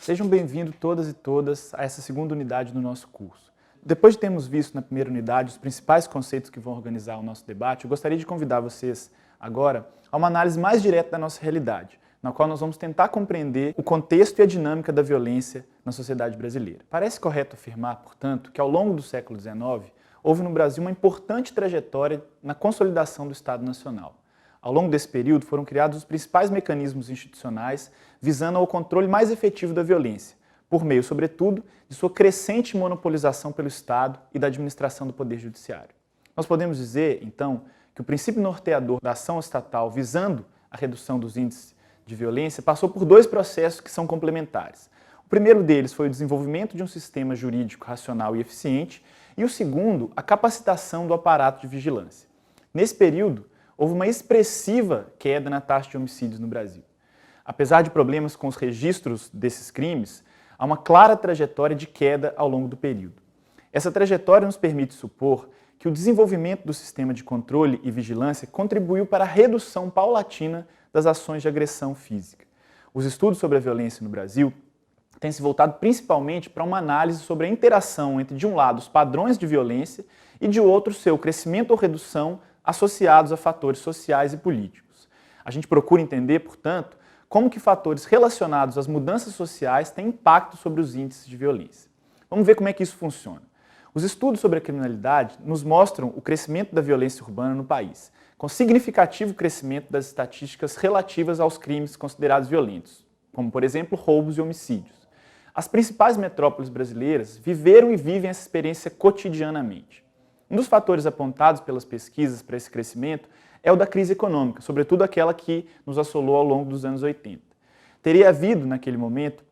Sejam bem-vindos todas e todas a essa segunda unidade do nosso curso. Depois de termos visto na primeira unidade os principais conceitos que vão organizar o nosso debate, eu gostaria de convidar vocês agora a uma análise mais direta da nossa realidade, na qual nós vamos tentar compreender o contexto e a dinâmica da violência na sociedade brasileira. Parece correto afirmar, portanto, que ao longo do século XIX, houve no Brasil uma importante trajetória na consolidação do Estado Nacional. Ao longo desse período foram criados os principais mecanismos institucionais visando ao controle mais efetivo da violência, por meio, sobretudo, de sua crescente monopolização pelo Estado e da administração do Poder Judiciário. Nós podemos dizer, então, que o princípio norteador da ação estatal visando a redução dos índices de violência passou por dois processos que são complementares. O primeiro deles foi o desenvolvimento de um sistema jurídico racional e eficiente, e o segundo, a capacitação do aparato de vigilância. Nesse período, houve uma expressiva queda na taxa de homicídios no Brasil. Apesar de problemas com os registros desses crimes, há uma clara trajetória de queda ao longo do período. Essa trajetória nos permite supor que o desenvolvimento do sistema de controle e vigilância contribuiu para a redução paulatina das ações de agressão física. Os estudos sobre a violência no Brasil têm se voltado principalmente para uma análise sobre a interação entre, de um lado, os padrões de violência e, de outro, seu crescimento ou redução associados a fatores sociais e políticos. A gente procura entender, portanto, como que fatores relacionados às mudanças sociais têm impacto sobre os índices de violência. Vamos ver como é que isso funciona. Os estudos sobre a criminalidade nos mostram o crescimento da violência urbana no país, com significativo crescimento das estatísticas relativas aos crimes considerados violentos, como, por exemplo, roubos e homicídios. As principais metrópoles brasileiras viveram e vivem essa experiência cotidianamente. Um dos fatores apontados pelas pesquisas para esse crescimento é o da crise econômica, sobretudo aquela que nos assolou ao longo dos anos 80. Teria havido, naquele momento,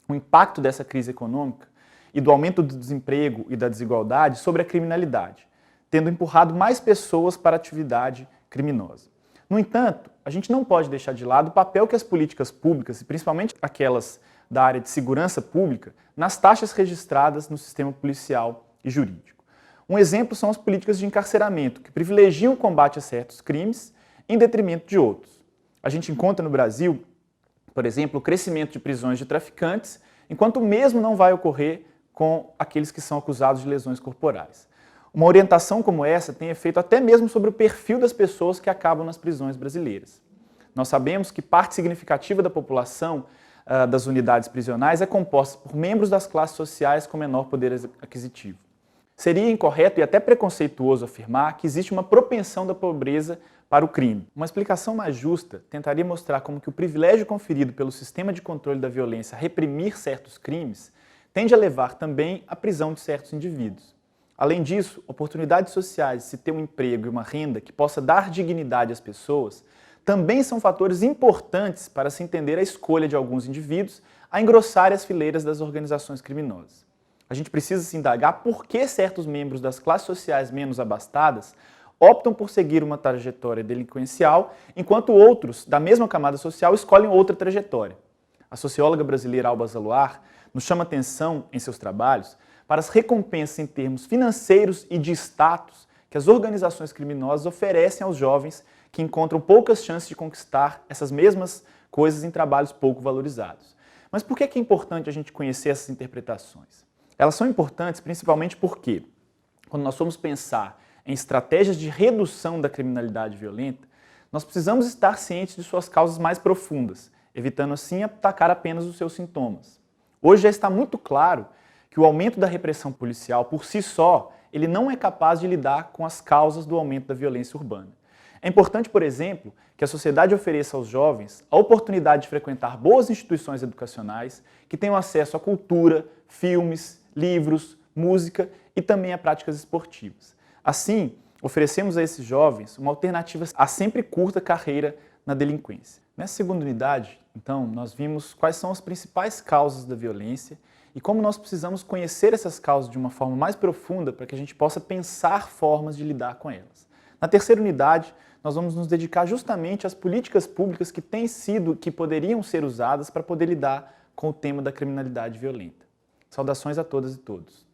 um impacto dessa crise econômica e do aumento do desemprego e da desigualdade sobre a criminalidade, tendo empurrado mais pessoas para a atividade criminosa. No entanto, a gente não pode deixar de lado o papel que as políticas públicas, e principalmente aquelas da área de segurança pública, nas taxas registradas no sistema policial e jurídico. Um exemplo são as políticas de encarceramento, que privilegiam o combate a certos crimes em detrimento de outros. A gente encontra no Brasil, por exemplo, o crescimento de prisões de traficantes, enquanto o mesmo não vai ocorrer com aqueles que são acusados de lesões corporais. Uma orientação como essa tem efeito até mesmo sobre o perfil das pessoas que acabam nas prisões brasileiras. Nós sabemos que parte significativa da população das unidades prisionais é composta por membros das classes sociais com menor poder aquisitivo. Seria incorreto e até preconceituoso afirmar que existe uma propensão da pobreza para o crime. Uma explicação mais justa tentaria mostrar como que o privilégio conferido pelo sistema de controle da violência a reprimir certos crimes tende a levar também à prisão de certos indivíduos. Além disso, oportunidades sociais de se ter um emprego e uma renda que possa dar dignidade às pessoas também são fatores importantes para se entender a escolha de alguns indivíduos a engrossar as fileiras das organizações criminosas. A gente precisa se indagar por que certos membros das classes sociais menos abastadas optam por seguir uma trajetória delinquencial, enquanto outros, da mesma camada social, escolhem outra trajetória. A socióloga brasileira Alba Zaluar nos chama atenção, em seus trabalhos, para as recompensas em termos financeiros e de status que as organizações criminosas oferecem aos jovens que encontram poucas chances de conquistar essas mesmas coisas em trabalhos pouco valorizados. Mas por que é importante a gente conhecer essas interpretações? Elas são importantes principalmente porque, quando nós formos pensar em estratégias de redução da criminalidade violenta, nós precisamos estar cientes de suas causas mais profundas, evitando assim atacar apenas os seus sintomas. Hoje já está muito claro que o aumento da repressão policial por si só, ele não é capaz de lidar com as causas do aumento da violência urbana. É importante, por exemplo, que a sociedade ofereça aos jovens a oportunidade de frequentar boas instituições educacionais que tenham acesso à cultura, filmes, livros, música e também a práticas esportivas. Assim, oferecemos a esses jovens uma alternativa à sempre curta carreira na delinquência. Nessa segunda unidade, então, nós vimos quais são as principais causas da violência e como nós precisamos conhecer essas causas de uma forma mais profunda para que a gente possa pensar formas de lidar com elas. Na terceira unidade, nós vamos nos dedicar justamente às políticas públicas que poderiam ser usadas para poder lidar com o tema da criminalidade violenta. Saudações a todas e todos.